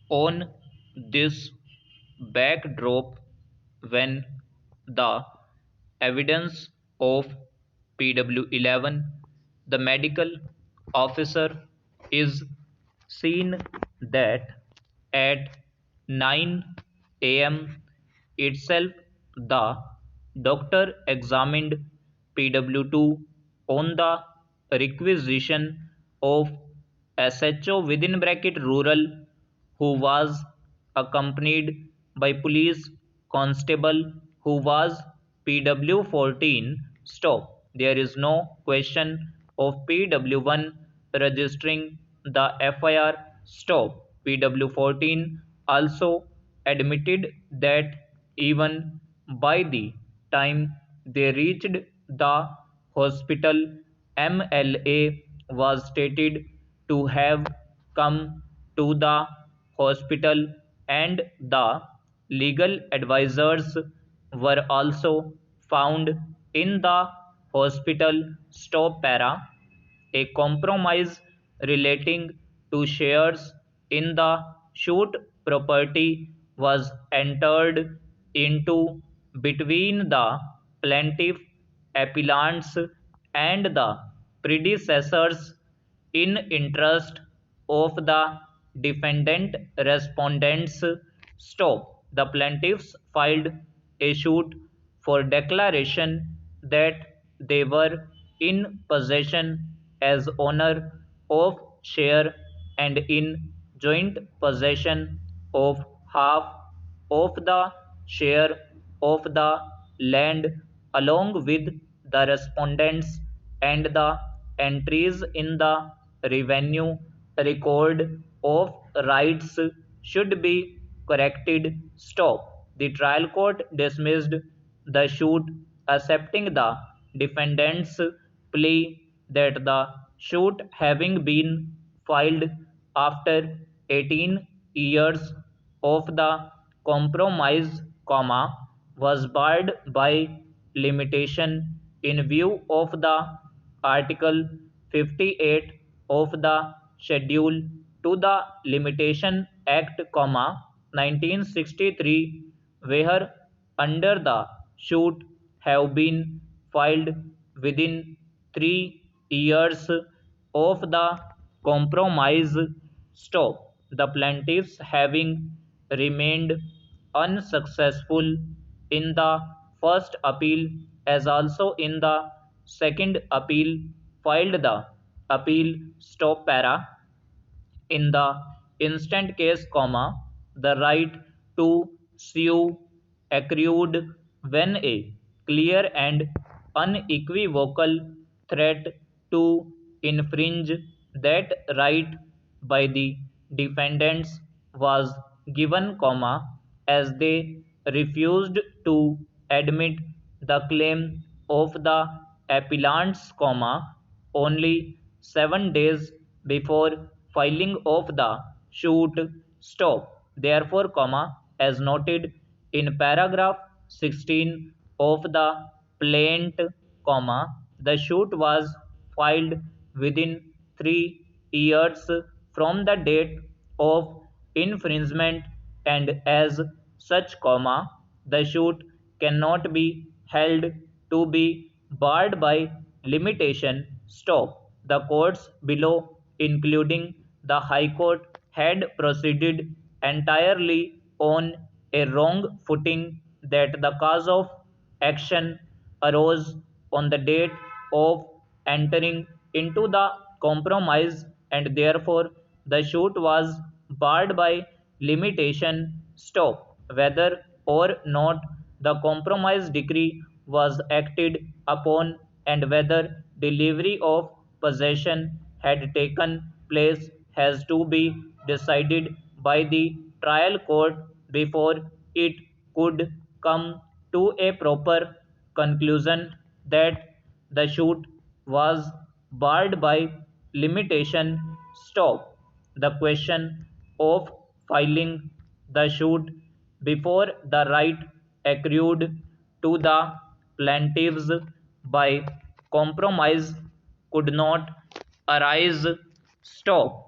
On this backdrop, when the evidence of PW11, the medical officer, is seen that at 9 a.m. itself the doctor examined PW2 on the requisition of SHO within bracket rural, who was accompanied by police constable who was PW14. Stop. There is no question of PW1 registering the FIR. Stop. PW14 also admitted that even by the time they reached the hospital, MLA was stated to have come to the hospital, and the legal advisors were also found in the hospital. Stop para. A compromise relating to shares in the shoot property was entered into between the plaintiff appellants and the predecessors in interest of the defendant respondents. Stop. The plaintiffs filed a suit for declaration that they were in possession as owner of share and in joint possession of half of the share of the land along with the respondents, and the entries in the revenue record of rights should be corrected. Stop. The trial court dismissed the suit, accepting the defendant's plea that the suit, having been filed after 18 years of the compromise, was barred by limitation in view of the Article 58 of the Schedule to the Limitation Act, 1963, where under the suit have been filed within 3 years of the compromise. Stop. The plaintiffs, having remained unsuccessful in the first appeal as also in the second appeal, filed the appeal. Stop para. In the instant case, the right to sue accrued when a clear and unequivocal threat to infringe that right by the defendants was given, as they refused to admit the claim of the appellants, only 7 days before filing of the suit. Stop. Therefore, as noted in paragraph 16 of the plaint, the suit was filed within 3 years from the date of infringement, and as such, the suit cannot be held to be barred by limitation. Stop. The courts below, including the High Court, had proceeded entirely on a wrong footing, that the cause of action arose on the date of entering into the compromise, and therefore the suit was barred by limitation. Stop. Whether or not the compromise decree was acted upon, and whether delivery of possession had taken place, has to be decided by the trial court before it could come to a proper conclusion that the suit was barred by limitation. Stop. The question of filing the suit before the right accrued to the plaintiffs by compromise could not arise. Stop.